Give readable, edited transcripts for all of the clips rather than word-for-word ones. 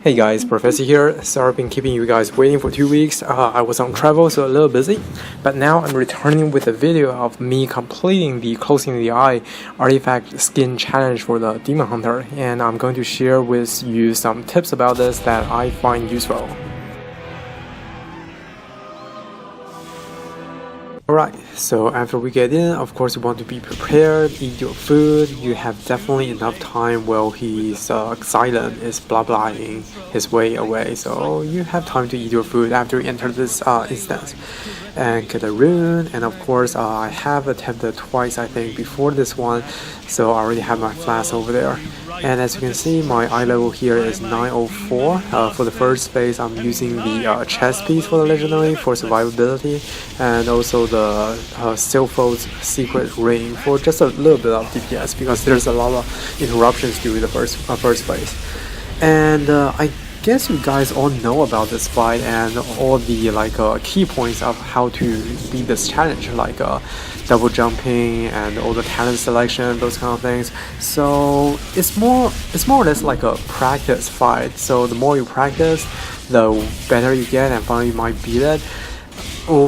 Hey guys, Professor here. Sorry I've been keeping you guys waiting for 2 weeks. I was on travel, so a little busy. But now I'm returning with a video of me completing the Closing the Eye artifact skin challenge for the Demon Hunter. And I'm going to share with you some tips about this that I find useful. Alright, so after we get in, of course you want to be prepared, eat your food. You have definitely enough time while he's silent, is blah blahing his way away. So you have time to eat your food after you enter this instance. And get a rune, and of course I have attempted twice I think before this one, so I already have my flask over there. And as you can see, my eye level here is 904. For the first phase, I'm using the chest piece for the legendary for survivability, and also the Silpho's secret ring for just a little bit of DPS because there's a lot of interruptions during the first phase. And I guess you guys all know about this fight and all the key points of how to beat this challenge, like double jumping and all the talent selection, those kind of things. So it's more or less like a practice fight. So the more you practice, the better you get, and finally you might beat it.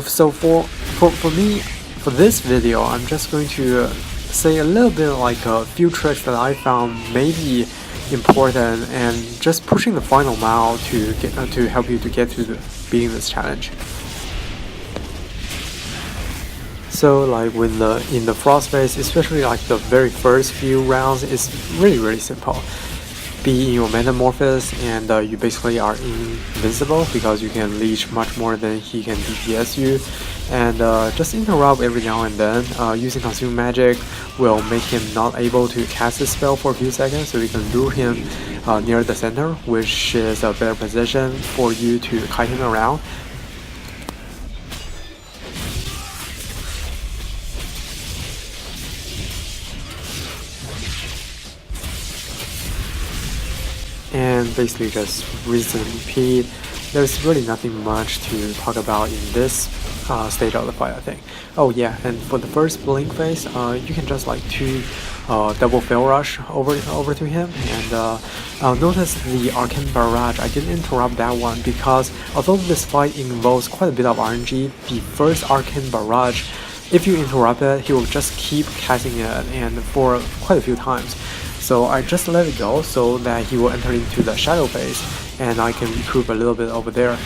So for me, for this video, I'm just going to say a little bit like a few tricks that I found maybe important and just pushing the final mile to help you to get to beating this challenge. So like in the frost phase, especially like the very first few rounds, it's really simple. Be in your metamorphosis, and you basically are invincible because you can leech much more than he can DPS you, and just interrupt every now and then. Using consume magic will make him not able to cast his spell for a few seconds, so you can lure him near the center, which is a better position for you to kite him around. And basically just rinse and repeat. There's really nothing much to talk about in this stage of the fight, I think. Oh yeah, and for the first blink phase, you can just like double fail rush over to him, and notice the Arcane Barrage. I didn't interrupt that one because although this fight involves quite a bit of RNG, the first Arcane Barrage, if you interrupt it, he will just keep casting it, and for quite a few times. So I just let it go so that he will enter into the shadow phase, and I can recoup a little bit over there.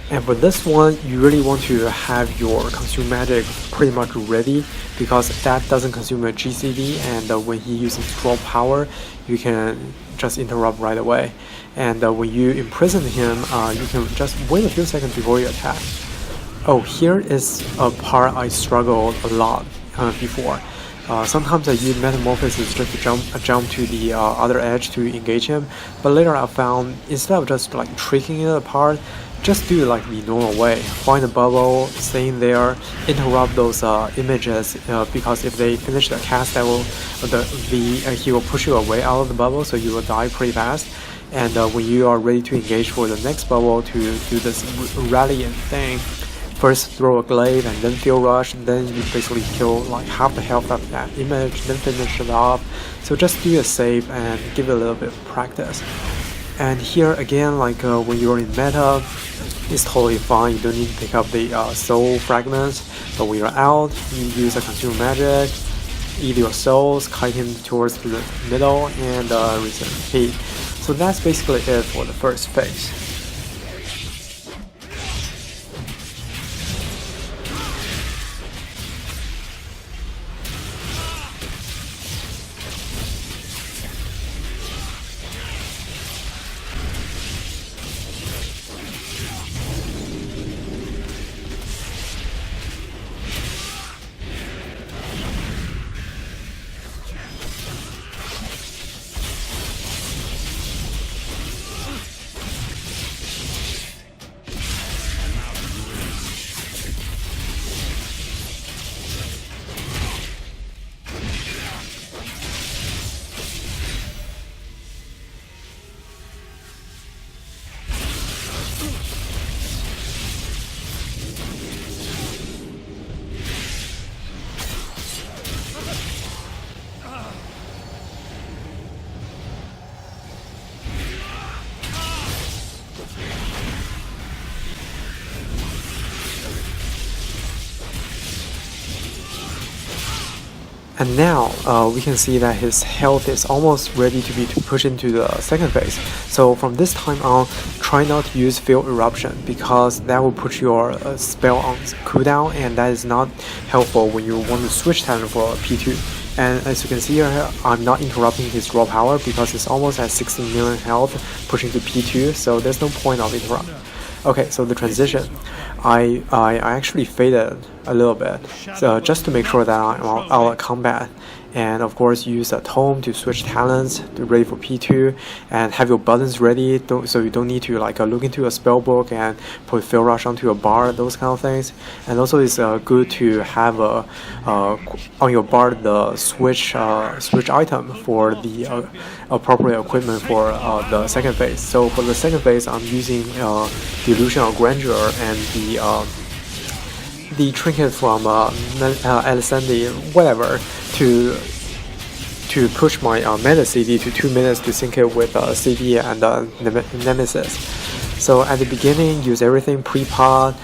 And for this one, you really want to have your consume magic pretty much ready, because that doesn't consume a GCD, and when he uses draw power, you can just interrupt right away. And when you imprison him, you can just wait a few seconds before you attack. Oh, here is a part I struggled a lot before. Sometimes I use metamorphosis just to jump to the other edge to engage him, but later I found instead of just like tricking it apart, just do it like the normal way. Find a bubble, stay in there, interrupt those images, because if they finish the cast, that will he will push you away out of the bubble, so you will die pretty fast. And when you are ready to engage for the next bubble to do this rallying thing, first throw a glaive and then field rush, and then you basically kill like half the health of that image, then finish it off. So just do it safe and give it a little bit of practice. And here again, like when you're in meta, it's totally fine. You don't need to pick up the soul fragments, but when you're out, you use a consume magic, eat your souls, kite him towards the middle, and rinse and repeat. So that's basically it for the first phase. And now we can see that his health is almost ready to be pushed into the second phase. So from this time on, try not to use Field Eruption because that will put your spell on cooldown, and that is not helpful when you want to switch talent for P2. And as you can see here, I'm not interrupting his draw power because it's almost at 16 million health, pushing to P2, so there's no point of interrupt. Okay, so the transition, I actually faded a little bit, so just to make sure that I'm out of combat, and of course use a tome to switch talents to ready for P2, and have your buttons ready, so you don't need to like look into a spell book and put Field Rush onto a bar, those kind of things. And also it's good to have on your bar the switch item for the appropriate equipment for the second phase. So for the second phase, I'm using the Illusion of Grandeur and the trinket from Alessandri, whatever, to push my meta CD to 2 minutes to sync it with CD and Nemesis. So at the beginning, use everything pre-pod,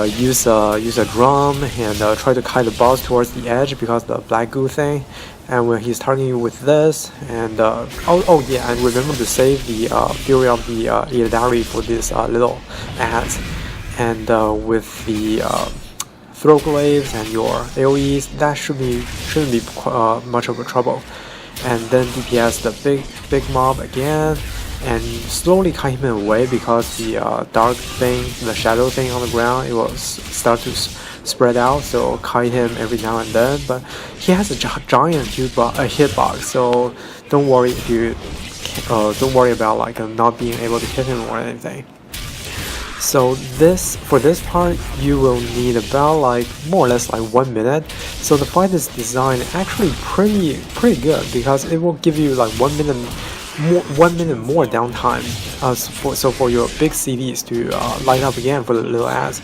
use a drum and try to kite the boss towards the edge because the black goo thing. And when he's targeting you with this, and oh yeah, and remember to save the Fury of the Illidari for this little ads. And with the throw glaives and your AoEs, that shouldn't be much of a trouble. And then DPS the big mob again, and slowly kite him away because the dark thing, the shadow thing on the ground, it will start to spread out. So kite him every now and then, but he has a giant hitbox, so don't worry if you don't worry about like not being able to hit him or anything. So for this part, you will need about like more or less like 1 minute. So the fight is designed actually pretty good because it will give you like 1 minute more downtime. So for your big CDs to light up again for the little ads.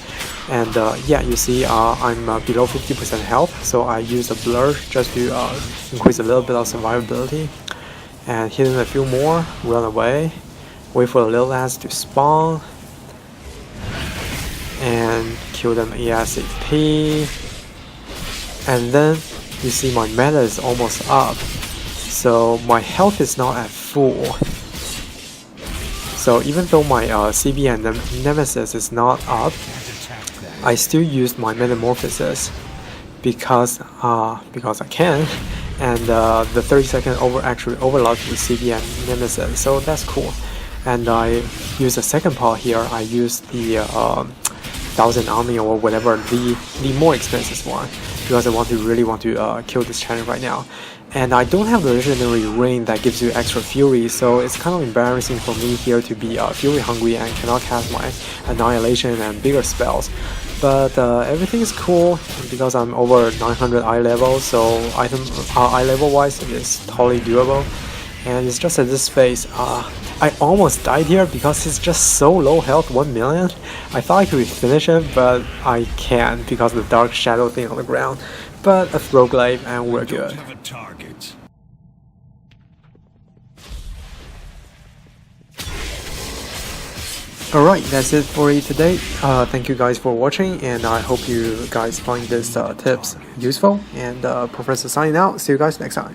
And yeah, you see I'm below 50% health, so I use a blur just to increase a little bit of survivability. And hit a few more, run away, wait for the little ads to spawn, and kill them ASAP. And then you see my meta is almost up, so my health is not at full. So even though my CB and Nemesis is not up, I still used my Metamorphosis because I can, and the 30-second actually overlocked the CB and Nemesis, so that's cool. And I use the second part here. I use the 1000 Army or whatever, the more expensive one, because I really want to kill this challenge right now. And I don't have the legendary ring that gives you extra fury, so it's kind of embarrassing for me here to be fury hungry and cannot cast my annihilation and bigger spells. But everything is cool because I'm over 900 eye level, so eye level wise it is totally doable. And it's just at this phase, I almost died here because it's just so low health, 1 million. I thought I could finish it, but I can't because of the dark shadow thing on the ground. But a throw glaive and we're good. Alright, that's it for today. Thank you guys for watching, and I hope you guys find these tips useful. And Professor signing out. See you guys next time.